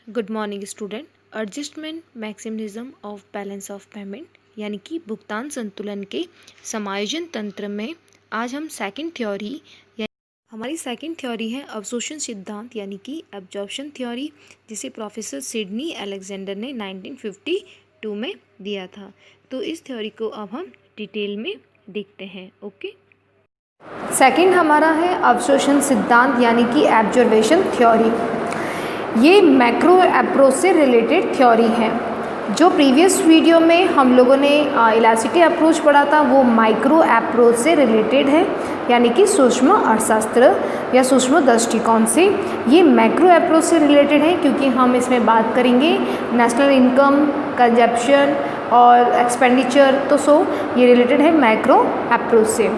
Good morning student. Adjustment maximalism of balance of payment यानी कि भुगतान संतुलन के समायोजन तंत्र में आज हम सेकंड थ्योरी हमारी सेकंड थ्योरी है अवशोषण सिद्धांत यानी कि एब्जॉर्प्शन थ्योरी, जिसे प्रोफेसर सिडनी अलेक्जेंडर ने 1952 में दिया था। तो इस थ्योरी को अब हम डिटेल में देखते हैं। ओके, सेकंड हमारा है अवशोषण सिद्धांत यानी कि एब्जॉर्वेशन थ्योरी। ये मैक्रो अप्रोच से रिलेटेड थ्योरी है। जो प्रीवियस वीडियो में हम लोगों ने इलास्टिसिटी अप्रोच पढ़ा था वो माइक्रो अप्रोच से रिलेटेड है, यानी कि सूक्ष्म अर्थशास्त्र या सूक्ष्म दृष्टिकोण से। ये मैक्रो अप्रोच से रिलेटेड है क्योंकि हम इसमें बात करेंगे नेशनल इनकम, कंजप्शन और एक्सपेंडिचर। तो ये रिलेटेड है मैक्रो अप्रोच से।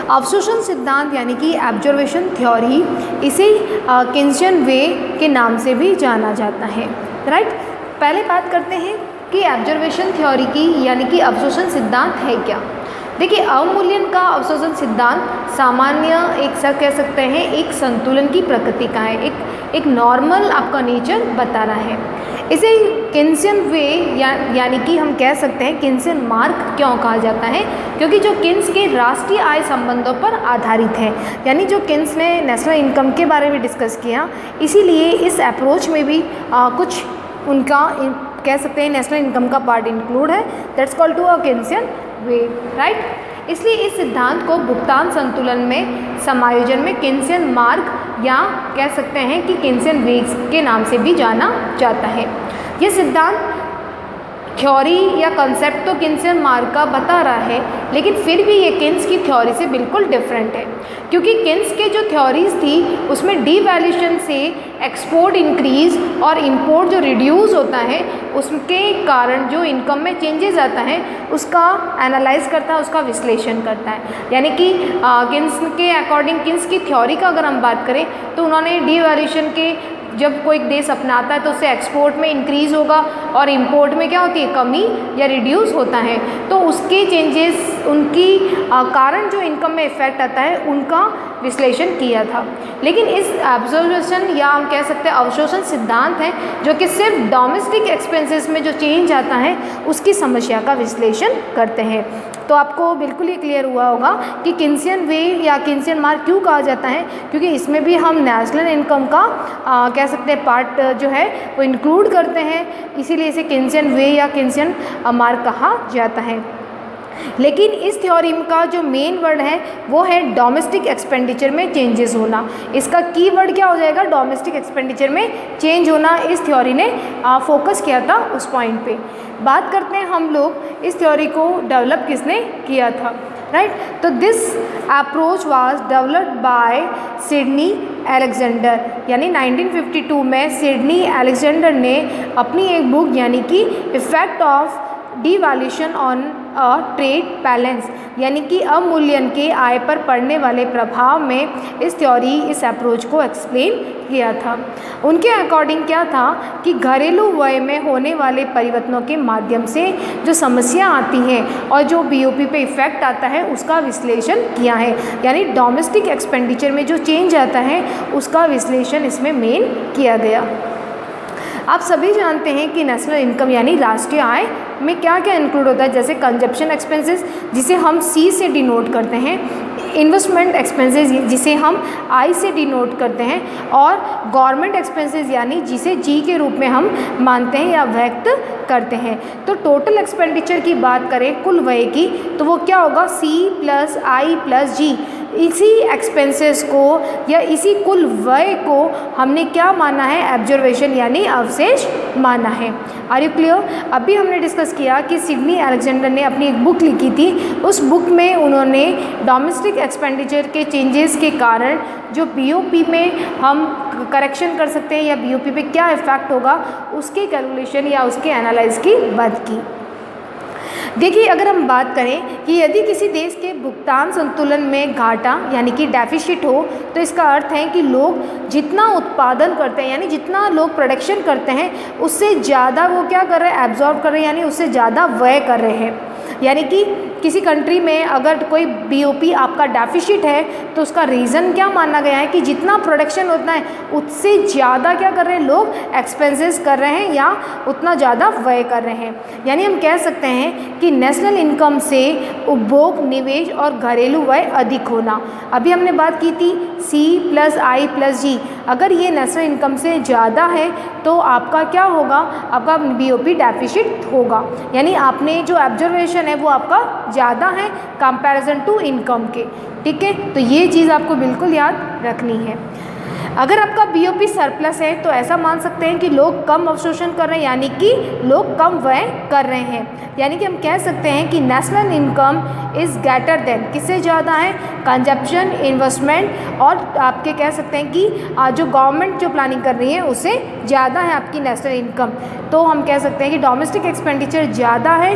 अवशोषण सिद्धांत यानी कि एब्जॉर्वेशन थ्योरी, इसे किन्सियन वे के नाम से भी जाना जाता है। राइट, पहले बात करते हैं कि एब्जॉर्वेशन थ्योरी की यानी कि अवशोषण सिद्धांत है क्या। देखिए, अवमूल्यन का अवशोषण सिद्धांत सामान्य कह सकते हैं एक संतुलन की प्रकृति का है, एक नॉर्मल आपका नेचर बता रहा है। इसे किन्सियन वे यानी कि हम कह सकते हैं किन्सियन मार्ग क्यों कहा जाता है, क्योंकि जो किन्स के राष्ट्रीय आय संबंधों पर आधारित है। यानी जो किन्स ने नेशनल इनकम के बारे में डिस्कस किया, इसीलिए इस अप्रोच में भी कुछ उनका कह सकते हैं नेशनल इनकम का पार्ट इंक्लूड है। That's called to a Keynesian way. Right, इसलिए इस सिद्धांत को भुगतान संतुलन में समायोजन में किन्सियन मार्ग या कह सकते हैं कि किन्सियन वेज के नाम से भी जाना जाता है। ये सिद्धांत थ्योरी या कंसेप्ट तो किन्सियन मार्ग का बता रहा है, लेकिन फिर भी ये किन्स की थ्योरी से बिल्कुल डिफरेंट है, क्योंकि किन्स के जो थ्योरीज थी उसमें डीवैल्यूएशन से एक्सपोर्ट इंक्रीज और इंपोर्ट जो रिड्यूस होता है उसके कारण जो इनकम में चेंजेस आता है उसका एनालाइज करता है, उसका विश्लेषण करता है। यानी कि किन्स के अकॉर्डिंग, किन्स की थ्योरी का अगर हम बात करें तो उन्होंने डीवैल्यूएशन के जब कोई देश अपनाता है तो उससे एक्सपोर्ट में इंक्रीज़ होगा और इंपोर्ट में क्या होती है, कमी या रिड्यूस होता है। तो उसके चेंजेस, उनकी कारण जो इनकम में इफेक्ट आता है उनका विश्लेषण किया था। लेकिन इस ऑब्जर्वेशन या हम कह सकते हैं अवशोषण सिद्धांत है जो कि सिर्फ डोमेस्टिक एक्सपेंसेस में जो चेंज आता है उसकी समस्या का विश्लेषण करते हैं। तो आपको बिल्कुल ही क्लियर हुआ होगा कि किन्सियन वे या किन्सियन मार्ग क्यों कहा जाता है, क्योंकि इसमें भी हम नेशनल इनकम का कह सकते हैं पार्ट जो है वो इंक्लूड करते हैं, इसीलिए इसे किन्सियन वे या किन्सियन मार्ग कहा जाता है। लेकिन इस थ्योरी का जो मेन वर्ड है वो है डोमेस्टिक एक्सपेंडिचर में चेंजेस होना। इसका की वर्ड क्या हो जाएगा, डोमेस्टिक एक्सपेंडिचर में चेंज होना। इस थ्योरी ने फोकस किया था उस पॉइंट पे। बात करते हैं हम लोग इस थ्योरी को डेवलप किसने किया था। राइट, तो this approach was developed by Sydney Alexander, यानी 1952 में सिडनी अलेक्जेंडर ने अपनी एक बुक यानी कि effect of devaluation on a trade balance यानी कि अवमूल्यन के आय पर पड़ने वाले प्रभाव में इस थ्योरी, इस अप्रोच को एक्सप्लेन किया था। उनके अकॉर्डिंग क्या था कि घरेलू व्यय में होने वाले परिवर्तनों के माध्यम से जो समस्या आती हैं और जो बीओपी पे इफेक्ट आता है उसका विश्लेषण किया है। यानी डोमेस्टिक एक्सपेंडिचर में जो चेंज आता है उसका विश्लेषण इसमें मेन किया गया। आप सभी जानते हैं कि नेशनल इनकम यानी राष्ट्रीय आय में क्या क्या इंक्लूड होता है, जैसे कंजप्शन एक्सपेंसेस जिसे हम सी से डिनोट करते हैं, इन्वेस्टमेंट एक्सपेंसेस जिसे हम आई से डिनोट करते हैं, और गवर्नमेंट एक्सपेंसेस यानी जिसे जी के रूप में हम मानते हैं या व्यक्त करते हैं। तो टोटल एक्सपेंडिचर की बात करें कुल व्यय की तो वो क्या होगा, सी प्लस आई प्लस जी। इसी एक्सपेंसेस को या इसी कुल व्यय को हमने क्या माना है, ऑब्जर्वेशन यानी अवशेष माना है। Are you clear. अभी हमने डिस्कस किया कि सिडनी अलेक्जेंडर ने अपनी एक बुक लिखी थी। उस बुक में उन्होंने डोमेस्टिक एक्सपेंडिचर के चेंजेस के कारण जो बीओपी में हम करेक्शन कर सकते हैं या बीओपी पे क्या इफेक्ट होगा उसके कैलकुलेशन या उसके एनालाइज की बात की। देखिए, अगर हम बात करें कि यदि किसी देश के भुगतान संतुलन में घाटा यानी कि डेफिसिट हो तो इसका अर्थ है कि लोग जितना उत्पादन करते हैं यानी जितना लोग प्रोडक्शन करते हैं उससे ज़्यादा वो क्या कर रहे हैं, एब्जॉर्ब कर रहे हैं, यानी उससे ज़्यादा व्यय कर रहे हैं। यानी कि किसी कंट्री में अगर कोई बीओपी आपका डेफिसिट है तो उसका रीज़न क्या माना गया है कि जितना प्रोडक्शन होता है उससे ज़्यादा क्या कर रहे हैं लोग एक्सपेंसेस कर रहे हैं या उतना ज़्यादा व्यय कर रहे हैं। यानी हम कह सकते हैं कि नेशनल इनकम से उपभोग, निवेश और घरेलू व्यय अधिक होना। अभी हमने बात की थी C+I+G, अगर ये नेशनल इनकम से ज़्यादा है तो आपका क्या होगा, आपका बीओपी डेफिसिट होगा। यानी आपने जो ऑब्जर्वेशन है वो आपका ज़्यादा है कंपैरिजन टू इनकम के। ठीक है, तो ये चीज़ आपको बिल्कुल याद रखनी है। अगर आपका बीओपी सरप्लस है तो ऐसा मान सकते हैं कि लोग कम अवशोषण कर रहे हैं, यानी कि लोग कम व्यय कर रहे हैं। यानी कि हम कह सकते हैं कि national income is greater than, किससे ज़्यादा है, कंजप्शन, इन्वेस्टमेंट, और आपके कह सकते हैं कि जो गवर्नमेंट जो प्लानिंग कर रही है उससे ज़्यादा है आपकी नेशनल इनकम। तो हम कह सकते हैं कि डोमेस्टिक एक्सपेंडिचर ज़्यादा है,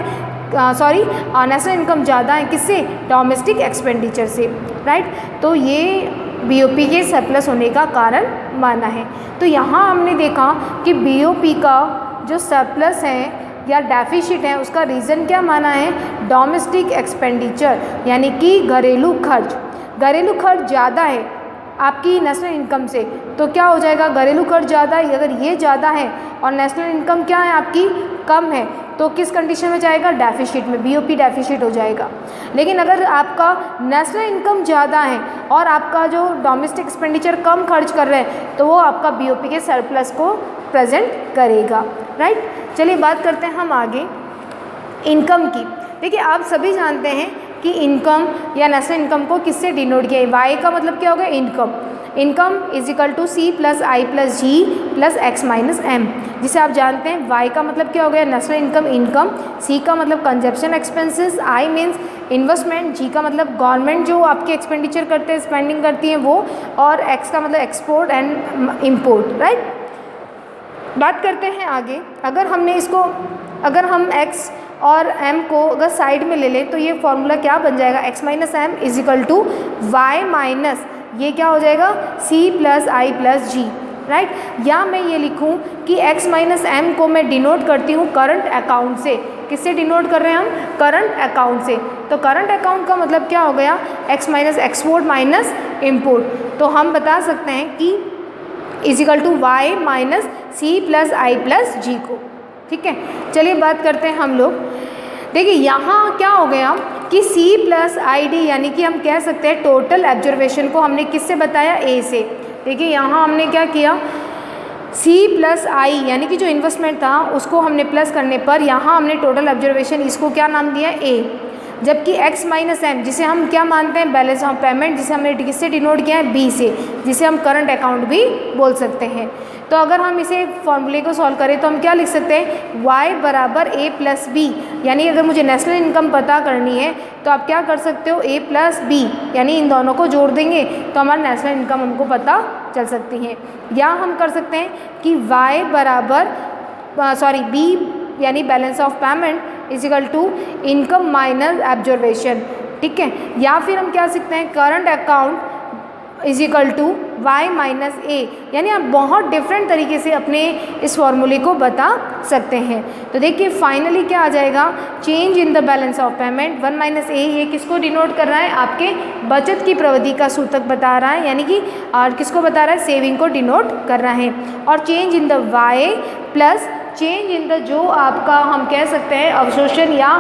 नेशनल इनकम ज़्यादा है किससे, डोमेस्टिक एक्सपेंडिचर से, राइट। तो ये बीओपी के सरप्लस होने का कारण माना है। तो यहाँ हमने देखा कि बीओपी का जो सरप्लस है या डेफिसिट है उसका रीज़न क्या माना है, डोमेस्टिक एक्सपेंडिचर, यानी कि घरेलू खर्च। घरेलू खर्च ज़्यादा है आपकी नेशनल इनकम से तो क्या हो जाएगा, घरेलू खर्च ज़्यादा है। अगर ये ज़्यादा है और नेशनल इनकम क्या है आपकी कम है तो किस कंडीशन में जाएगा, डेफिसिट में, बीओपी डेफिसिट हो जाएगा। लेकिन अगर आपका नेशनल इनकम ज़्यादा है और आपका जो डोमेस्टिक एक्सपेंडिचर कम खर्च कर रहे हैं तो वो आपका बीओपी के सरप्लस को प्रेजेंट करेगा, राइट। चलिए बात करते हैं हम आगे इनकम की। देखिए आप सभी जानते हैं कि इनकम या नेशनल इनकम को किससे डिनोट किया है, वाई का मतलब क्या होगा, income. Income is equal to C+I+G + X-M, जिसे आप जानते हैं वाई का मतलब क्या हो गया, नेशनल इनकम, इनकम, सी का मतलब consumption expenses, I means investment, G का मतलब गवर्नमेंट जो आपके एक्सपेंडिचर करते हैं, स्पेंडिंग करती है वो, और एक्स का मतलब एक्सपोर्ट एंड इम्पोर्ट, राइट। बात करते हैं आगे। अगर हम x और m को अगर साइड में ले लें तो ये फॉर्मूला क्या बन जाएगा, x-m is equal to y minus ये क्या हो जाएगा, C+I+G, राइट। या मैं ये लिखूं कि x माइनस m को मैं डिनोट करती हूँ करंट अकाउंट से। किससे डिनोट कर रहे हैं हम, करंट अकाउंट से। तो करंट अकाउंट का मतलब क्या हो गया, x minus export minus import. तो हम बता सकते हैं कि is equal to y minus C+I+G को। ठीक है, चलिए बात करते हैं हम लोग। देखिए यहाँ क्या हो गया कि C+ID यानी कि हम कह सकते हैं टोटल ऑब्जर्वेशन को हमने किससे बताया, A से। देखिए यहाँ हमने क्या किया, C+I यानी कि जो इन्वेस्टमेंट था उसको हमने प्लस करने पर यहाँ हमने टोटल ऑब्जर्वेशन इसको क्या नाम दिया, A। जबकि x माइनस m जिसे हम क्या मानते हैं, बैलेंस ऑफ पेमेंट, जिसे हमने किससे डिनोट किया है, B से, जिसे हम करंट अकाउंट भी बोल सकते हैं। तो अगर हम इसे फॉर्मूले को सॉल्व करें तो हम क्या लिख सकते हैं, y बराबर A+B, यानी अगर मुझे नेशनल इनकम पता करनी है तो आप क्या कर सकते हो, A+B, यानी इन दोनों को जोड़ देंगे तो हमारा नेशनल इनकम हमको पता चल सकती है। या हम कर सकते हैं कि y बराबर B यानी balance of payment is equal to income minus observation. ठीक है, या फिर हम क्या सीखते हैं, current account is equal to y minus A, यानी आप बहुत डिफरेंट तरीके से अपने इस फॉर्मूले को बता सकते हैं। तो देखिए फाइनली क्या आ जाएगा, change in the balance of payment 1 minus A, ये किसको डिनोट कर रहा है, आपके बचत की प्रवृत्ति का सूचक बता रहा है, यानी कि और किसको बता रहा है, सेविंग को डिनोट कर रहा है। और change in the y plus change in the जो आपका हम कह सकते हैं अवशोषण या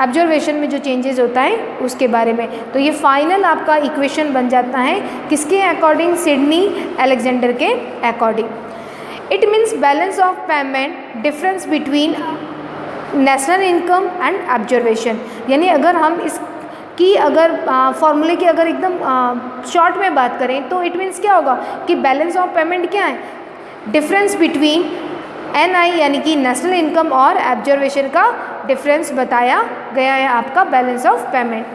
ऑब्जर्वेशन में जो चेंजेस होता है उसके बारे में। तो ये फाइनल आपका इक्वेशन बन जाता है किसके अकॉर्डिंग, सिडनी अलेक्जेंडर के according. It means balance of payment difference between national income and observation, यानी अगर हम इस कि अगर फॉर्मूले की अगर एकदम शॉर्ट में बात करें तो इट मीन्स क्या होगा कि बैलेंस ऑफ पेमेंट क्या है, डिफरेंस बिटवीन NI यानी कि नेशनल इनकम और ऑब्जर्वेशन का डिफरेंस बताया गया है आपका बैलेंस ऑफ पेमेंट।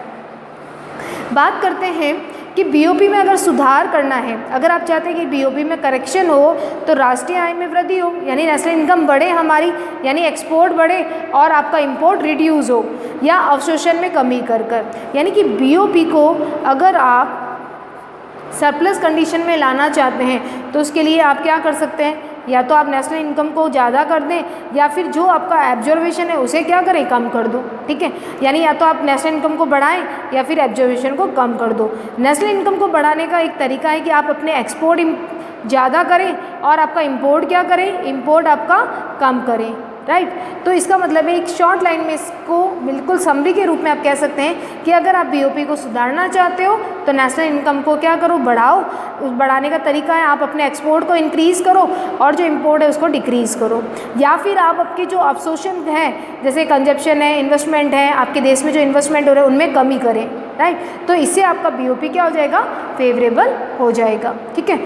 बात करते हैं कि बीओपी में अगर सुधार करना है, अगर आप चाहते हैं कि बीओपी में करेक्शन हो तो राष्ट्रीय आय में वृद्धि हो, यानी नेशनल इनकम बढ़े हमारी, यानी एक्सपोर्ट बढ़े और आपका इंपोर्ट रिड्यूस हो, या अवशोषण में कमी कर यानी कि बीओपी को अगर आप सरप्लस कंडीशन में लाना चाहते हैं तो उसके लिए आप क्या कर सकते हैं, या तो आप नेशनल इनकम को ज़्यादा कर दें या फिर जो आपका एब्जॉर्वेशन है उसे क्या करें, कम कर दो। ठीक है, यानी या तो आप नेशनल इनकम को बढ़ाएं या फिर एब्जॉर्वेशन को कम कर दो। नेशनल इनकम को बढ़ाने का एक तरीका है कि आप अपने एक्सपोर्ट ज़्यादा करें और आपका इंपोर्ट क्या करें, इंपोर्ट आपका कम करें। राइट, तो इसका मतलब है एक शॉर्ट लाइन में इसको बिल्कुल समरी के रूप में आप कह सकते हैं कि अगर आप बीओपी को सुधारना चाहते हो तो नेशनल इनकम को क्या करो, बढ़ाओ। बढ़ाने का तरीका है आप अपने एक्सपोर्ट को इंक्रीज़ करो और जो इंपोर्ट है उसको डिक्रीज़ करो, या फिर आप आपकी जो अवशोषण है जैसे कंजप्शन है, इन्वेस्टमेंट है, आपके देश में जो इन्वेस्टमेंट हो रहा है उनमें कमी करें। राइट, तो इससे आपका बीओपी क्या हो जाएगा, फेवरेबल हो जाएगा। ठीक है,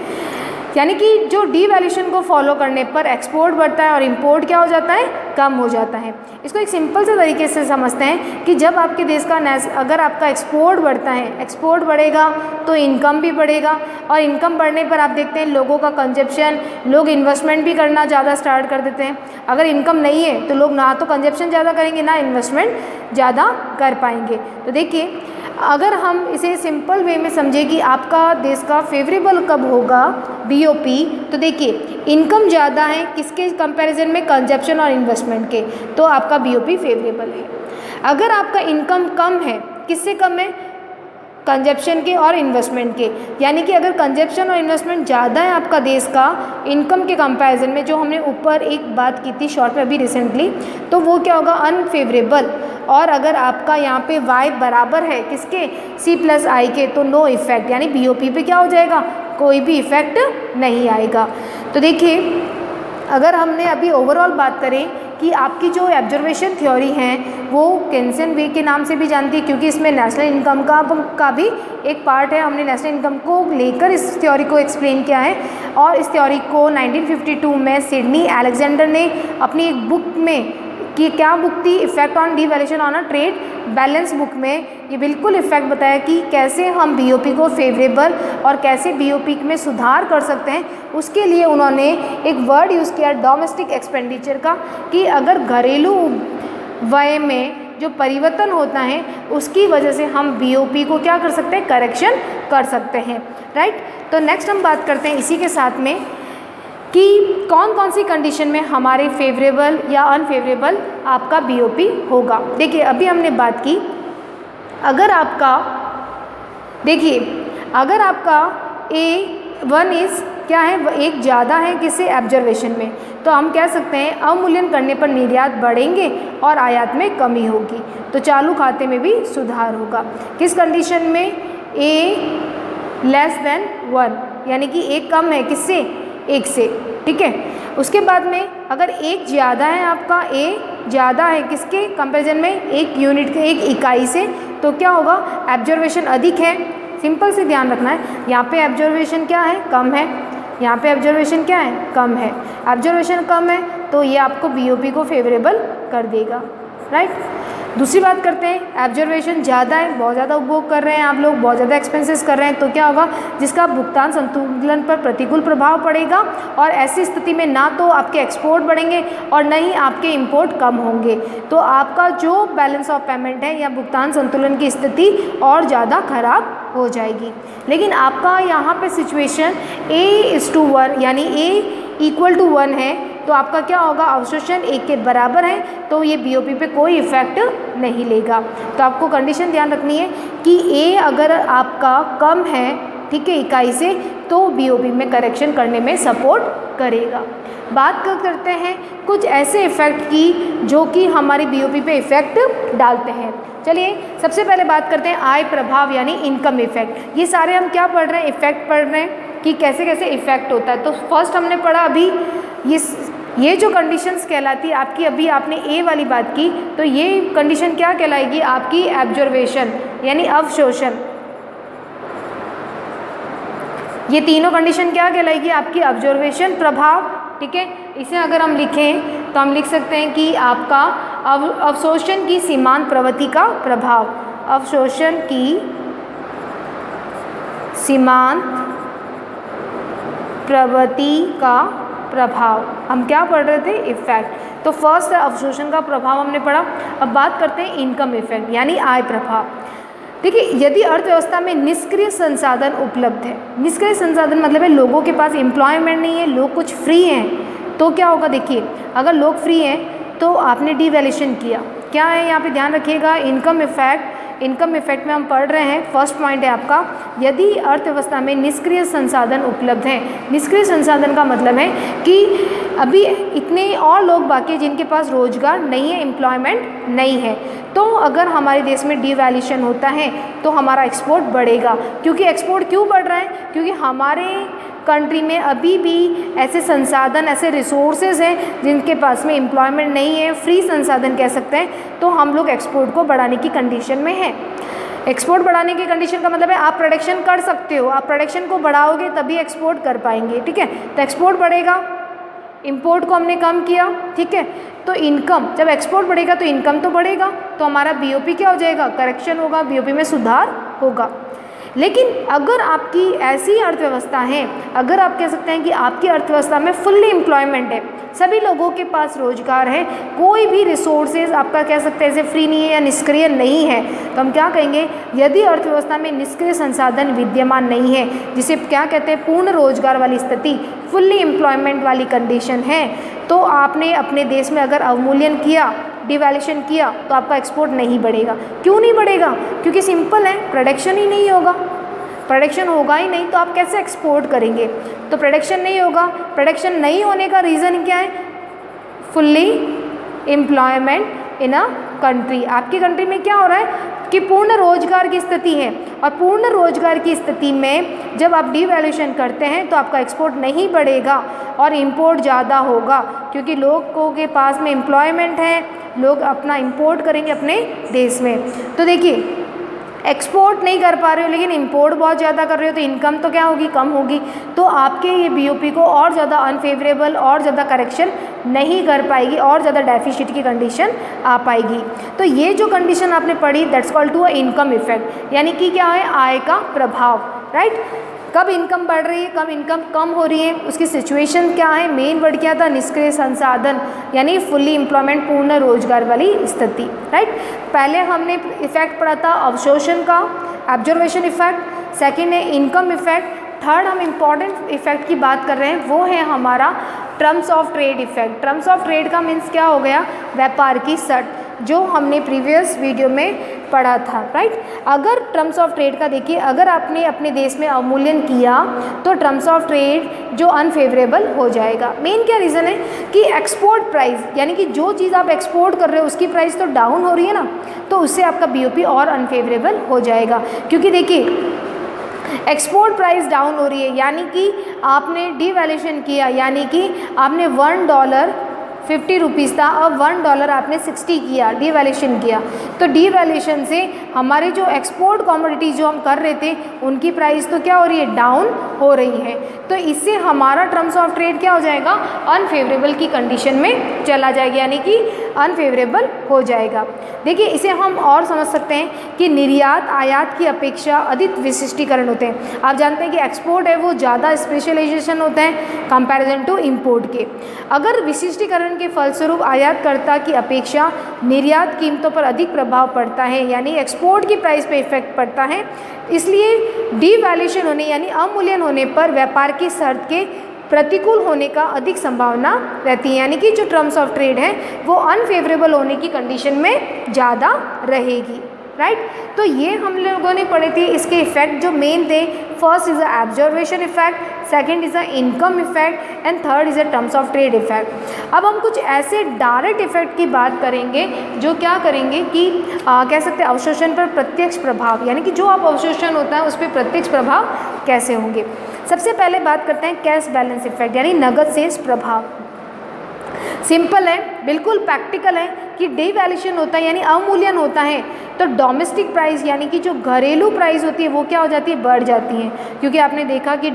यानी कि जो डीवैल्यूएशन को फॉलो करने पर एक्सपोर्ट बढ़ता है और इंपोर्ट क्या हो जाता है, कम हो जाता है। इसको एक सिंपल से तरीके से समझते हैं कि जब आपके देश का अगर आपका एक्सपोर्ट बढ़ता है, एक्सपोर्ट बढ़ेगा तो इनकम भी बढ़ेगा, और इनकम बढ़ने पर आप देखते हैं लोगों का कंजप्शन, लोग इन्वेस्टमेंट भी करना ज़्यादा स्टार्ट कर देते हैं। अगर इनकम नहीं है तो लोग ना तो कंजप्शन ज़्यादा करेंगे ना इन्वेस्टमेंट ज़्यादा कर पाएंगे। तो देखिए, अगर हम इसे सिंपल वे में समझें कि आपका देश का फेवरेबल कब होगा बीओपी, तो देखिए इनकम ज़्यादा है किसके कंपैरिजन में, कंजप्शन और इन्वेस्टमेंट के, तो आपका बीओपी फेवरेबल है। अगर आपका इनकम कम है, किससे कम है, कंजप्शन के और इन्वेस्टमेंट के, यानी कि अगर कंजप्शन और इन्वेस्टमेंट ज़्यादा है आपका देश का इनकम के कंपैरिजन में, जो हमने ऊपर एक बात की थी शॉर्ट में अभी रिसेंटली, तो वो क्या होगा, अनफेवरेबल। और अगर आपका यहाँ पे y बराबर है किसके, C+I के, तो नो इफेक्ट, यानी बीओपी पे क्या हो जाएगा, कोई भी इफेक्ट नहीं आएगा। तो देखिए, अगर हमने अभी ओवरऑल बात करें कि आपकी जो ऑब्जर्वेशन थ्योरी है वो केन्सन वे के नाम से भी जानती है, क्योंकि इसमें नेशनल इनकम का भी एक पार्ट है। हमने नेशनल इनकम को लेकर इस थ्योरी को एक्सप्लेन किया है, और इस थ्योरी को 1952 में सिडनी अलेक्जेंडर ने अपनी एक बुक में, कि क्या बुक थी, effect on devaluation on a trade balance book में ये बिल्कुल इफेक्ट बताया कि कैसे हम बीओपी को फेवरेबल और कैसे बीओपी में सुधार कर सकते हैं। उसके लिए उन्होंने एक वर्ड यूज़ किया डोमेस्टिक एक्सपेंडिचर का, कि अगर घरेलू व्यय में जो परिवर्तन होता है उसकी वजह से हम बीओपी को क्या कर सकते हैं, करेक्शन कर सकते हैं। राइट, तो नेक्स्ट हम बात करते हैं इसी के साथ में कि कौन कौन सी कंडीशन में हमारे फेवरेबल या अनफेवरेबल आपका बीओपी होगा। देखिए, अभी हमने बात की, अगर आपका, देखिए अगर आपका A1 इज़ क्या है, एक ज़्यादा है किसी ऑब्जर्वेशन में, तो हम कह सकते हैं अवमूल्यन करने पर निर्यात बढ़ेंगे और आयात में कमी होगी, तो चालू खाते में भी सुधार होगा। किस कंडीशन में, A<1, यानी कि एक कम है किससे, एक से। ठीक है, उसके बाद में अगर एक ज़्यादा है, आपका A ज़्यादा है किसके कंपैरिजन में, एक यूनिट के, एक इकाई से, तो क्या होगा, ऑब्जर्वेशन अधिक है। सिंपल से ध्यान रखना है, यहाँ पे ऑब्जर्वेशन क्या है, कम है, यहाँ पे ऑब्जर्वेशन क्या है, कम है। ऑब्जर्वेशन कम है तो ये आपको बीओपी को फेवरेबल कर देगा। राइट, दूसरी बात करते हैं, ऑब्जर्वेशन ज़्यादा है, बहुत ज़्यादा उपभोग कर रहे हैं आप लोग, बहुत ज़्यादा एक्सपेंसेस कर रहे हैं, तो क्या होगा, जिसका भुगतान संतुलन पर प्रतिकूल प्रभाव पड़ेगा, और ऐसी स्थिति में ना तो आपके एक्सपोर्ट बढ़ेंगे और न ही आपके इंपोर्ट कम होंगे, तो आपका जो बैलेंस ऑफ पेमेंट है या भुगतान संतुलन की स्थिति और ज़्यादा खराब हो जाएगी। लेकिन आपका यहाँ पे सिचुएशन A:1 यानी A=1 है, तो आपका क्या होगा, अवशोषण 1 के बराबर है, तो ये बीओपी पे कोई इफेक्ट नहीं लेगा। तो आपको कंडीशन ध्यान रखनी है कि A अगर आपका कम है, ठीक है, इकाई से, तो बीओपी में करेक्शन करने में सपोर्ट करेगा। बात करते हैं कुछ ऐसे इफ़ेक्ट की जो कि हमारी बीओपी पे इफ़ेक्ट डालते हैं। चलिए सबसे पहले बात करते हैं आय प्रभाव यानी इनकम इफ़ेक्ट। ये सारे हम क्या पढ़ रहे हैं, इफ़ेक्ट पढ़ रहे हैं कि कैसे कैसे इफ़ेक्ट होता है। तो फर्स्ट हमने पढ़ा अभी ये जो कंडीशंस कहलाती है आपकी, अभी आपने ए वाली बात की, तो ये कंडीशन क्या कहलाएगी, आपकी एब्जॉर्वेशन यानी अवशोषण। ये तीनों कंडीशन क्या कहलाएगी, आपकी ऑब्जर्वेशन, प्रभाव। ठीक है, इसे अगर हम लिखें तो हम लिख सकते हैं कि आपका अवशोषण की सीमांत प्रवृत्ति का प्रभाव, अवशोषण की सीमांत प्रवृत्ति का प्रभाव। हम क्या पढ़ रहे थे, इफेक्ट। तो फर्स्ट अवशोषण का प्रभाव हमने पढ़ा। अब बात करते हैं इनकम इफेक्ट यानी आय प्रभाव। देखिए, यदि अर्थव्यवस्था में निष्क्रिय संसाधन उपलब्ध है, निष्क्रिय संसाधन मतलब है लोगों के पास एम्प्लॉयमेंट नहीं है, लोग कुछ फ्री हैं, तो क्या होगा, देखिए अगर लोग फ्री हैं तो आपने डिवैल्यूएशन किया, क्या है यहाँ पे ध्यान रखिएगा, इनकम इफेक्ट। इनकम इफेक्ट में हम पढ़ रहे हैं, फर्स्ट पॉइंट है आपका, यदि अर्थव्यवस्था में निष्क्रिय संसाधन उपलब्ध हैं। निष्क्रिय संसाधन का मतलब है कि अभी इतने और लोग बाकी हैं जिनके पास रोजगार नहीं है, एम्प्लॉयमेंट नहीं है, तो अगर हमारे देश में डिवैल्यूएशन होता है तो हमारा एक्सपोर्ट बढ़ेगा। क्योंकि एक्सपोर्ट क्यों बढ़ रहा है, क्योंकि हमारे कंट्री में अभी भी ऐसे संसाधन, ऐसे रिसोर्सेज हैं जिनके पास में एम्प्लॉयमेंट नहीं है, फ्री संसाधन कह सकते हैं, तो हम लोग एक्सपोर्ट को बढ़ाने की कंडीशन में हैं। एक्सपोर्ट बढ़ाने की कंडीशन का मतलब है आप प्रोडक्शन कर सकते हो, आप प्रोडक्शन को बढ़ाओगे तभी एक्सपोर्ट कर पाएंगे, ठीक है। तो एक्सपोर्ट बढ़ेगा, इंपोर्ट को हमने कम किया, ठीक है। तो इनकम, जब एक्सपोर्ट बढ़ेगा तो इनकम तो बढ़ेगा, तो हमारा बीओपी क्या हो जाएगा, करेक्शन होगा, बीओपी में सुधार होगा। लेकिन अगर आपकी ऐसी अर्थव्यवस्था है, अगर आप कह सकते हैं कि आपकी अर्थव्यवस्था में फुल्ली एम्प्लॉयमेंट है, सभी लोगों के पास रोजगार है, कोई भी रिसोर्सेज आपका कह सकते हैं ऐसे फ्री नहीं है या निष्क्रिय नहीं है, तो हम क्या कहेंगे, यदि अर्थव्यवस्था में निष्क्रिय संसाधन विद्यमान नहीं है, जिसे क्या कहते हैं पूर्ण रोजगार वाली स्थिति, फुल्ली एम्प्लॉयमेंट वाली कंडीशन है, तो आपने अपने देश में अगर अवमूल्यन किया, डिवैल्यूएशन किया, तो आपका एक्सपोर्ट नहीं बढ़ेगा। क्यों नहीं बढ़ेगा, क्योंकि सिंपल है, प्रोडक्शन ही नहीं होगा। प्रोडक्शन होगा ही नहीं तो आप कैसे एक्सपोर्ट करेंगे, तो प्रोडक्शन नहीं होगा। प्रोडक्शन नहीं होने का रीज़न क्या है, fully employment in a country. आपकी कंट्री में क्या हो रहा है कि पूर्ण रोजगार की स्थिति है, और पूर्ण रोजगार की स्थिति में जब आप डिवैल्यूएशन करते हैं तो आपका एक्सपोर्ट नहीं बढ़ेगा और इंपोर्ट ज़्यादा होगा, क्योंकि लोगों के पास में एम्प्लॉयमेंट है, लोग अपना इंपोर्ट करेंगे अपने देश में। तो देखिए एक्सपोर्ट नहीं कर पा रहे हो लेकिन इंपोर्ट बहुत ज़्यादा कर रहे हो, तो इनकम तो क्या होगी, कम होगी, तो आपके ये बीओपी को और ज़्यादा अनफेवरेबल, और ज़्यादा करेक्शन नहीं कर पाएगी, और ज़्यादा डेफिसिट की कंडीशन आ पाएगी। तो ये जो कंडीशन आपने पढ़ी, that's called to a income effect, यानी कि क्या है, आय का प्रभाव, राइट। कब इनकम बढ़ रही है, कब इनकम कम हो रही है, उसकी सिचुएशन क्या है, मेन वर्ड क्या था, निष्क्रिय संसाधन, यानी फुल्ली एम्प्लॉयमेंट, पूर्ण रोजगार वाली स्थिति, राइट। पहले हमने इफेक्ट पढ़ा था अवशोषण का, ऑब्जर्वेशन इफेक्ट, सेकेंड है इनकम इफेक्ट, थर्ड हम इम्पॉर्टेंट इफेक्ट की बात कर रहे हैं, वो है हमारा terms of trade effect. Terms of trade का मीन्स क्या हो गया, व्यापार की शर्त, जो हमने प्रीवियस वीडियो में पढ़ा था, राइट। अगर टर्म्स ऑफ ट्रेड का देखिए, अगर आपने अपने देश में अवमूल्यन किया तो टर्म्स ऑफ ट्रेड जो अनफेवरेबल हो जाएगा। मेन क्या रीज़न है कि एक्सपोर्ट प्राइस, यानी कि जो चीज़ आप एक्सपोर्ट कर रहे हो उसकी प्राइस तो डाउन हो रही है ना, तो उससे आपका बीओपी और अनफेवरेबल हो जाएगा। क्योंकि देखिए एक्सपोर्ट प्राइस डाउन हो रही है, यानी कि आपने डिवैल्यूएशन किया, यानी कि आपने $1 ₹50 था, अब $1 आपने 60 किया, डिवैल्यूएशन किया, तो डिवैल्यूएशन से हमारे जो एक्सपोर्ट कमोडिटीज जो हम कर रहे थे उनकी प्राइस तो क्या हो रही है, डाउन हो रही है। तो इससे हमारा टर्म्स ऑफ ट्रेड क्या हो जाएगा, अनफेवरेबल की कंडीशन में चला जाएगा, यानी कि अनफेवरेबल हो जाएगा। देखिए इसे हम और समझ सकते हैं कि निर्यात आयात की अपेक्षा अधिक विशिष्टीकरण होते हैं। आप जानते हैं कि एक्सपोर्ट है वो ज़्यादा स्पेशलाइजेशन होता है कंपैरिजन टू इंपोर्ट के। अगर विशिष्टीकरण के फलस्वरूप आयातकर्ता की अपेक्षा निर्यात कीमतों पर अधिक प्रभाव पड़ता है, यानी एक्सपोर्ट की प्राइस पे इफेक्ट पड़ता है, इसलिए डिवैल्यूएशन होने यानी अवमूल्यन होने पर व्यापार की शर्त के प्रतिकूल होने का अधिक संभावना रहती है, यानी कि जो टर्म्स ऑफ ट्रेड है वो अनफेवरेबल होने की कंडीशन में ज़्यादा रहेगी, राइट। तो ये हम लोगों ने पढ़े थे, इसके इफेक्ट जो मेन थे, first is a observation effect, second is a income effect and third is a terms of trade effect. अब हम कुछ ऐसे डायरेक्ट इफेक्ट की बात करेंगे जो क्या करेंगे कि कह सकते हैं अवशोषण पर प्रत्यक्ष प्रभाव, यानी कि जो आप अवशोषण होता है उस पर प्रत्यक्ष प्रभाव कैसे होंगे। सबसे पहले बात करते हैं कैश बैलेंस इफेक्ट, यानी नगद शेष प्रभाव। सिंपल है, बिल्कुल प्रैक्टिकल है कि डिवैल्यूएशन होता है यानी अवमूल्यन होता है तो डोमेस्टिक प्राइस यानी कि जो घरेलू प्राइस होती है वो क्या हो जाती है, बढ़ जाती है। क्योंकि आपने देखा कि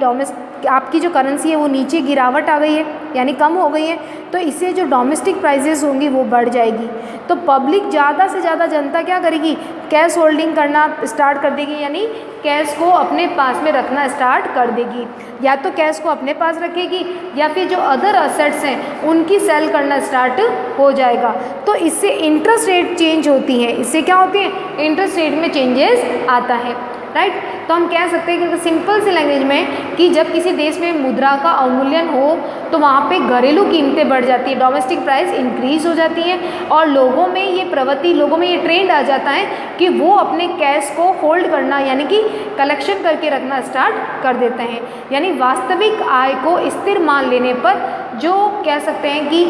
आपकी जो करेंसी है वो नीचे गिरावट आ गई है यानी कम हो गई है, तो इससे जो डोमेस्टिक प्राइसेस होंगी वो बढ़ जाएगी। तो पब्लिक ज़्यादा से ज़्यादा जनता क्या करेगी, कैश होल्डिंग करना स्टार्ट कर देगी, यानी कैश को अपने पास में रखना स्टार्ट कर देगी। या तो कैश को अपने पास रखेगी या फिर जो अदर असेट्स हैं उनकी सेल करना स्टार्ट हो जाएगा। तो इससे इंटरेस्ट रेट चेंज होती है, इससे क्या होती है, इंटरेस्ट रेट में चेंजेस आता है। राइट। तो हम कह सकते हैं कि सिंपल सी लैंग्वेज में कि जब किसी देश में मुद्रा का अवमूल्यन हो तो वहाँ पे घरेलू कीमतें बढ़ जाती है, डोमेस्टिक प्राइस इंक्रीज हो जाती हैं और लोगों में ये प्रवृत्ति, लोगों में ये ट्रेंड आ जाता है कि वो अपने कैश को होल्ड करना यानी कि कलेक्शन करके रखना स्टार्ट कर देते हैं। यानी वास्तविक आय को स्थिर मान लेने पर जो कह सकते हैं कि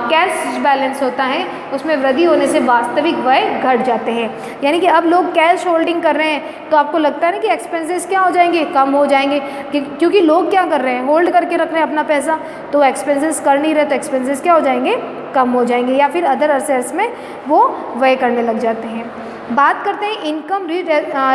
कैश बैलेंस होता है उसमें वृद्धि होने से वास्तविक व्यय घट जाते हैं। यानी कि अब लोग कैश होल्डिंग कर रहे हैं तो आपको लगता है ना कि एक्सपेंसेस क्या हो जाएंगे, कम हो जाएंगे, क्योंकि लोग क्या कर रहे हैं, होल्ड करके रख रहे हैं अपना पैसा, तो एक्सपेंसेस कर नहीं रहे तो एक्सपेंसेस क्या हो जाएंगे, कम हो जाएंगे या फिर अदर असेट्स में वो व्यय करने लग जाते हैं। बात करते हैं इनकम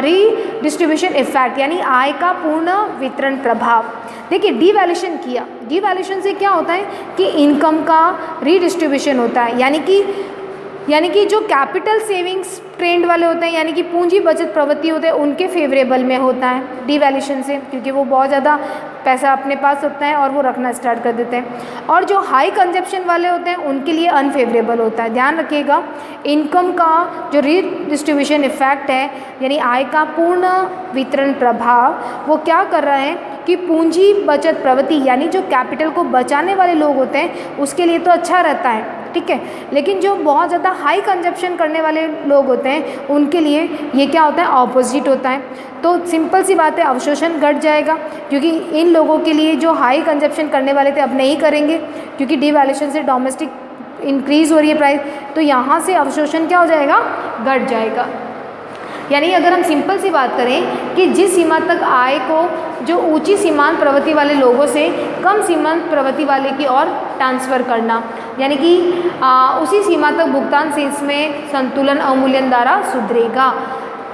रीडिस्ट्रीब्यूशन इफेक्ट यानी आय का पूर्ण वितरण प्रभाव। देखिए डीवैल्यूएशन किया, डीवैल्यूएशन से क्या होता है कि इनकम का रीडिस्ट्रीब्यूशन होता है, यानी कि जो कैपिटल सेविंग्स ट्रेंड वाले होते हैं यानी कि पूंजी बचत प्रवृत्ति होते हैं उनके फेवरेबल में होता है डीवैल्यूएशन से, क्योंकि वो बहुत ज़्यादा पैसा अपने पास होता है और वो रखना स्टार्ट कर देते हैं। और जो हाई कंजप्शन वाले होते हैं उनके लिए अनफेवरेबल होता है। ध्यान रखिएगा, इनकम का जो रीडिस्ट्रीब्यूशन इफेक्ट है यानी आय का पूर्ण वितरण प्रभाव, वो क्या कर रहा है कि पूंजी बचत प्रवृत्ति यानी जो कैपिटल को बचाने वाले लोग होते हैं उसके लिए तो अच्छा रहता है, ठीक है, लेकिन जो बहुत ज़्यादा हाई कंजप्शन करने वाले लोग होते हैं उनके लिए ये क्या होता है, ऑपोजिट होता है। तो सिंपल सी बात है, अवशोषण घट जाएगा क्योंकि इन लोगों के लिए जो हाई कंजप्शन करने वाले थे अब नहीं करेंगे क्योंकि डीवैल्यूएशन से डोमेस्टिक इंक्रीज हो रही है प्राइस, तो यहाँ से अवशोषण क्या हो जाएगा, घट जाएगा। यानी अगर हम सिंपल सी बात करें कि जिस सीमा तक आय को जो ऊंची सीमांत प्रवृत्ति वाले लोगों से कम सीमांत प्रवृत्ति वाले की ओर ट्रांसफ़र करना, यानी कि उसी सीमा तक भुगतान शेष में संतुलन अवमूल्यन द्वारा सुधरेगा।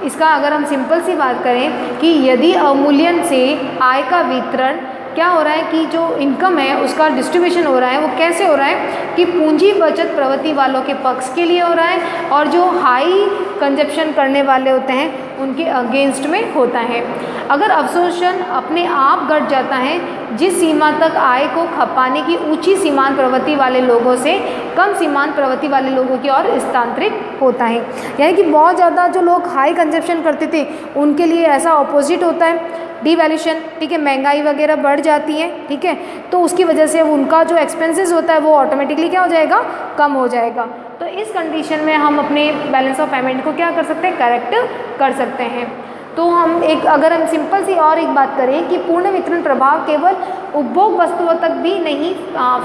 इसका अगर हम सिंपल सी बात करें कि यदि अवमूल्यन से आय का वितरण क्या हो रहा है कि जो इनकम है उसका डिस्ट्रीब्यूशन हो रहा है, वो कैसे हो रहा है कि पूंजी बचत प्रवृत्ति वालों के पक्ष के लिए हो रहा है और जो हाई कंजप्शन करने वाले होते हैं उनके अगेंस्ट में होता है। अगर अवशोषण अपने आप घट जाता है जिस सीमा तक आय को खपाने की ऊंची सीमांत प्रवृत्ति वाले लोगों से कम सीमांत प्रवृत्ति वाले लोगों की ओर स्थानांतरित होता है, यानी कि बहुत ज़्यादा जो लोग हाई कंजप्शन करते थे उनके लिए ऐसा ऑपोजिट होता है डीवैल्यूएशन, ठीक है, महंगाई वगैरह बढ़ जाती है, ठीक है, तो उसकी वजह से उनका जो एक्सपेंसेस होता है वो ऑटोमेटिकली क्या हो जाएगा, कम हो जाएगा। तो इस कंडीशन में हम अपने बैलेंस ऑफ पेमेंट को क्या कर सकते हैं, करेक्ट कर सकते हैं। तो हम अगर हम सिंपल सी और एक बात करें कि पूर्ण वितरण प्रभाव केवल उपभोग वस्तुओं तक भी नहीं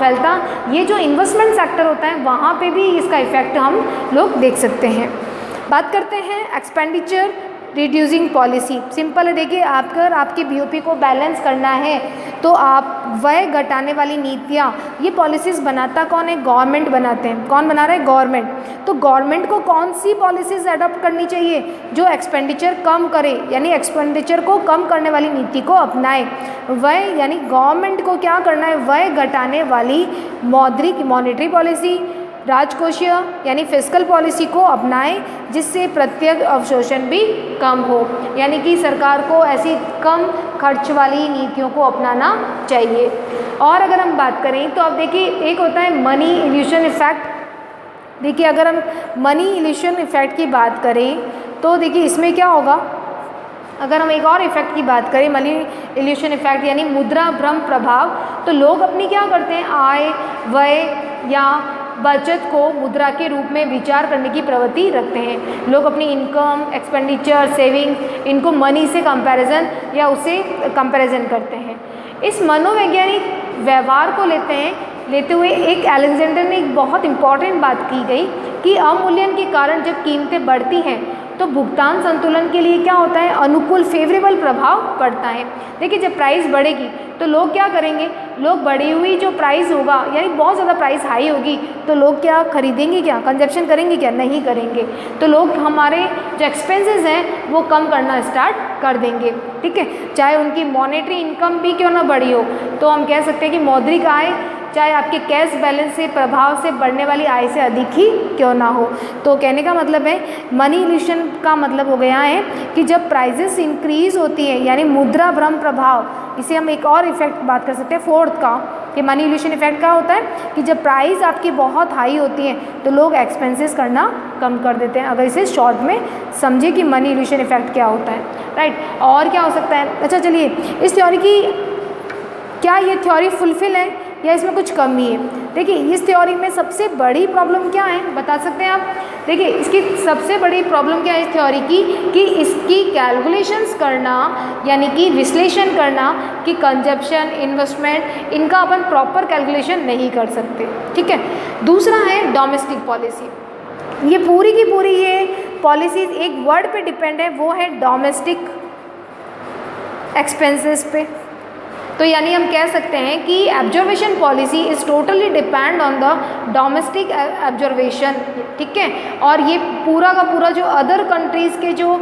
फैलता, ये जो इन्वेस्टमेंट सेक्टर होता है वहाँ पे भी इसका इफेक्ट हम लोग देख सकते हैं। बात करते हैं एक्सपेंडिचर रिड्यूसिंग पॉलिसी। सिंपल है, देखिए अगर आपके बीओपी को बैलेंस करना है तो आप व्यय घटाने वाली नीतियाँ, ये पॉलिसीज़ बनाता कौन है, गवर्नमेंट बनाते हैं। कौन बना रहा है, गवर्नमेंट। तो गवर्नमेंट को कौन सी पॉलिसीज़ अडॉप्ट करनी चाहिए, जो एक्सपेंडिचर कम करे, यानी एक्सपेंडिचर को कम करने वाली नीति को अपनाए। व्यय यानी गवर्नमेंट को क्या करना है, व्यय घटाने वाली मौद्रिक मॉनेटरी पॉलिसी, राजकोषीय यानी फिस्कल पॉलिसी को अपनाएं जिससे प्रत्यक्ष अवशोषण भी कम हो, यानी कि सरकार को ऐसी कम खर्च वाली नीतियों को अपनाना चाहिए। और अगर हम बात करें तो अब देखिए एक होता है मनी इल्यूशन इफेक्ट। देखिए अगर हम मनी इल्यूशन इफेक्ट की बात करें तो देखिए इसमें क्या होगा, अगर हम एक और इफेक्ट की बात करें मनी इल्यूशन इफेक्ट यानी मुद्रा भ्रम प्रभाव, तो लोग अपनी क्या करते हैं, आय व्यय या बचत को मुद्रा के रूप में विचार करने की प्रवृत्ति रखते हैं। लोग अपनी इनकम, एक्सपेंडिचर, सेविंग इनको मनी से कंपैरिजन या उससे कंपैरिजन करते हैं। इस मनोवैज्ञानिक व्यवहार को लेते हुए एक अलेक्जेंडर ने एक बहुत इंपॉर्टेंट बात की गई कि अवमूल्यन के कारण जब कीमतें बढ़ती हैं तो भुगतान संतुलन के लिए क्या होता है, अनुकूल फेवरेबल प्रभाव पड़ता है। देखिए जब प्राइस बढ़ेगी तो लोग क्या करेंगे, लोग बढ़ी हुई जो प्राइस होगा यानी बहुत ज़्यादा प्राइस हाई होगी तो लोग क्या खरीदेंगे, क्या कंजप्शन करेंगे, क्या नहीं करेंगे। तो लोग हमारे जो एक्सपेंसेस हैं वो कम करना स्टार्ट कर देंगे, ठीक है, चाहे उनकी मॉनेटरी इनकम भी क्यों ना बढ़ी हो। तो हम कह सकते हैं कि मौद्रिक आय चाहे आपके कैश बैलेंस से प्रभाव से बढ़ने वाली आय से अधिक ही क्यों ना हो। तो कहने का मतलब है मनी इल्यूशन का मतलब हो गया है कि जब प्राइजेस इंक्रीज होती है, यानी मुद्रा भ्रम प्रभाव, इसे हम एक और इफेक्ट बात कर सकते हैं फोर्थ का, कि मनी इल्यूशन इफेक्ट क्या होता है कि जब प्राइस आपकी बहुत हाई होती है तो लोग एक्सपेंसेस करना कम कर देते हैं। अगर इसे शॉर्ट में समझे कि मनी इल्यूशन इफेक्ट क्या होता है, राइट। और क्या हो सकता है, अच्छा चलिए, इस थ्योरी की क्या ये थ्योरी फुलफिल है या इसमें कुछ कमी है। देखिए इस थ्योरी में सबसे बड़ी प्रॉब्लम क्या है बता सकते हैं आप। देखिए इसकी सबसे बड़ी प्रॉब्लम क्या है इस थ्योरी की कि इसकी कैलकुलेशंस करना, यानी कि विश्लेषण करना कि कंजप्शन, इन्वेस्टमेंट, इनका अपन प्रॉपर कैलकुलेशन नहीं कर सकते, ठीक है। दूसरा है डोमेस्टिक पॉलिसी। ये पूरी की पूरी ये पॉलिसीज एक वर्ड पे डिपेंड है, वो है डोमेस्टिक एक्सपेंसेस पे। तो यानी हम कह सकते हैं कि absorption policy is totally depend on the domestic absorption, ठीक है। और ये पूरा का पूरा जो अदर कंट्रीज़ के जो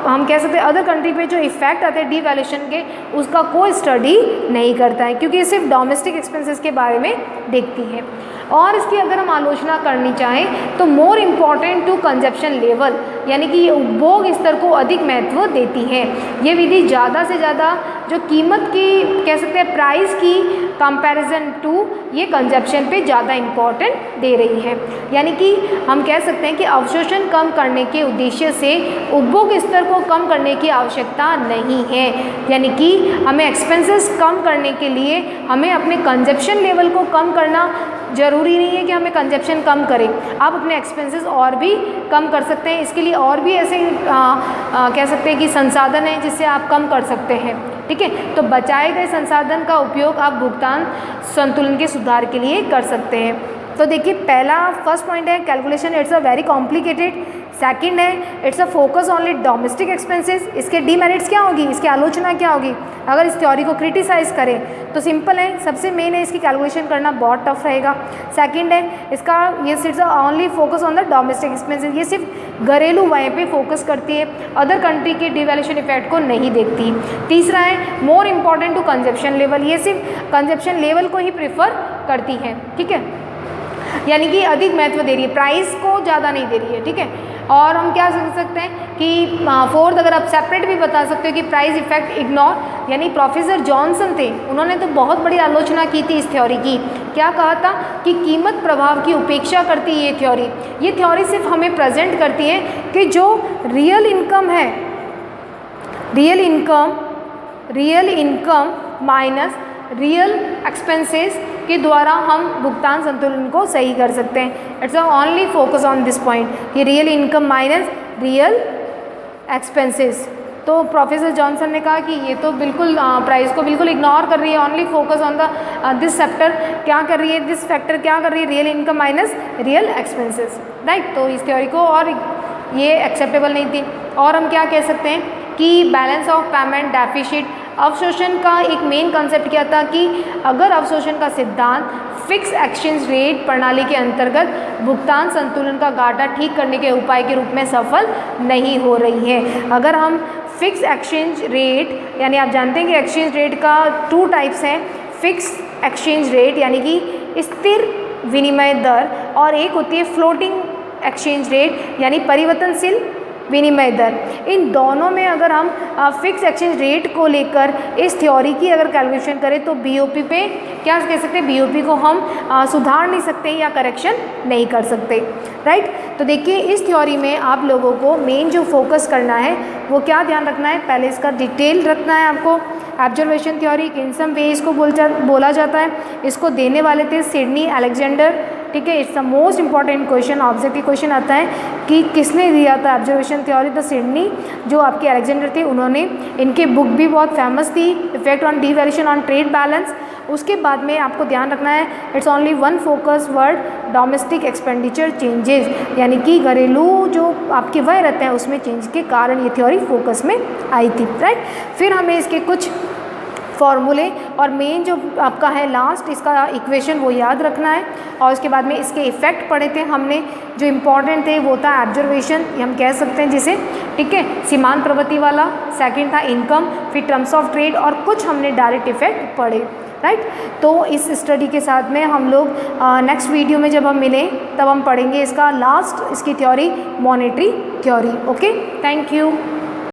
हम कह सकते हैं अदर कंट्री पे जो इफेक्ट आते हैं डीवैल्यूएशन के, उसका कोई स्टडी नहीं करता है, क्योंकि ये सिर्फ डोमेस्टिक एक्सपेंसेस के बारे में देखती है। और इसकी अगर हम आलोचना करनी चाहें तो more important to consumption level, यानी कि ये उपभोग स्तर को अधिक महत्व देती है। ये विधि ज़्यादा से ज़्यादा जो कीमत की कह सकते हैं प्राइस की कंपैरिजन टू ये कंजप्शन पे ज़्यादा इम्पॉर्टेंट दे रही है। यानी कि हम कह सकते हैं कि अवशोषण कम करने के उद्देश्य से उपभोग स्तर को कम करने की आवश्यकता नहीं है। यानी कि हमें एक्सपेंसेस कम करने के लिए हमें अपने कंजप्शन लेवल को कम करना ज़रूरी नहीं है कि हमें कंजप्शन कम करें, आप अपने एक्सपेंसेस और भी कम कर सकते हैं। इसके लिए और भी ऐसे कह सकते हैं कि संसाधन हैं जिससे आप कम कर सकते हैं, ठीक है। तो बचाए गए संसाधन का उपयोग आप भुगतान संतुलन के सुधार के लिए कर सकते हैं। तो देखिए पहला फर्स्ट पॉइंट है calculation it's a very complicated. Second है it's a focus only domestic expenses. इसके डीमेरिट्स क्या होगी, इसकी आलोचना क्या होगी अगर इस थ्योरी को क्रिटिसाइज़ करें तो सिंपल है, सबसे मेन है इसकी कैलकुलेशन करना बहुत टफ रहेगा। सेकंड है इसका ये सिर्फ only focus on the domestic expenses, ये सिर्फ घरेलू व्यय पे फोकस करती है, अदर कंट्री के डिवैल्यूएशन इफेक्ट को नहीं देखती। तीसरा है more important to consumption level, ये सिर्फ कंजप्शन लेवल को ही प्रेफर करती है, ठीक है, यानी कि अधिक महत्व दे रही है, प्राइस को ज़्यादा नहीं दे रही है, ठीक है। और हम क्या समझ सकते हैं कि फोर्थ अगर आप सेपरेट भी बता सकते हो कि प्राइस इफेक्ट इग्नोर, यानी प्रोफेसर जॉनसन थे, उन्होंने तो बहुत बड़ी आलोचना की थी इस थ्योरी की। क्या कहा था कि कीमत प्रभाव की उपेक्षा करती है ये थ्योरी। ये थ्योरी सिर्फ हमें प्रेजेंट करती है कि जो रियल इनकम है, real income minus real expenses के द्वारा हम भुगतान संतुलन को सही कर सकते हैं। It's only focus on this point कि real income minus real expenses. तो प्रोफेसर जॉनसन ने कहा कि ये तो बिल्कुल प्राइस को बिल्कुल इग्नोर कर रही है, only focus on the this factor क्या कर रही है, दिस फैक्टर क्या कर रही है, real income minus real expenses, right. तो इस थ्योरी को और ये एक्सेप्टेबल नहीं थी। और हम क्या कह सकते हैं कि बैलेंस ऑफ पेमेंट डेफिसिट, अवशोषण का एक मेन कंसेप्ट क्या था कि अगर अवशोषण का सिद्धांत फिक्स एक्सचेंज रेट प्रणाली के अंतर्गत भुगतान संतुलन का घाटा ठीक करने के उपाय के रूप में सफल नहीं हो रही है। अगर हम फिक्स एक्सचेंज रेट, यानी आप जानते हैं कि एक्सचेंज रेट का 2 टाइप्स हैं, फिक्स एक्सचेंज रेट यानी कि स्थिर विनिमय दर, और एक होती है फ्लोटिंग एक्सचेंज रेट यानी परिवर्तनशील विनिमय दर। इन दोनों में अगर हम फिक्स एक्सचेंज रेट को लेकर इस थ्योरी की अगर कैलकुलेशन करें तो बीओपी पे क्या कह सकते हैं, बीओपी को हम सुधार नहीं सकते या करेक्शन नहीं कर सकते, राइट। तो देखिए इस थ्योरी में आप लोगों को मेन जो फोकस करना है वो क्या ध्यान रखना है, पहले इसका डिटेल रखना है आपको। ऑब्जर्वेशन थ्योरी किन वे इसको बोला जाता है, इसको देने वाले थे सिडनी अलेक्जेंडर, ठीक है। It's the most important question, objective question आता है कि किसने दिया था ऑब्जर्वेशन थ्योरी, तो सिडनी जो आपके अलेक्जेंडर थे उन्होंने। इनकी बुक भी बहुत फेमस थी, effect on devaluation on trade balance. उसके बाद में आपको ध्यान रखना है it's only one focus word, domestic expenditure changes, यानी कि घरेलू जो आपके व्यय रहते हैं उसमें चेंज के कारण ये थ्योरी फोकस में आई थी, राइट। फिर हमें इसके कुछ फॉर्मूले और मेन जो आपका है लास्ट इसका इक्वेशन वो याद रखना है, और उसके बाद में इसके इफेक्ट पढ़े थे हमने, जो इम्पॉर्टेंट थे वो था ऑब्जर्वेशन, हम कह सकते हैं जिसे, ठीक है, सीमांत प्रवृत्ति वाला। सेकंड था इनकम, फिर टर्म्स ऑफ ट्रेड, और कुछ हमने डायरेक्ट इफेक्ट पढ़े। राइट। तो इस स्टडी के साथ में हम लोग नेक्स्ट वीडियो में जब हम मिलें तब हम पढ़ेंगे इसका लास्ट इसकी theory, monetary theory. Okay, thank you.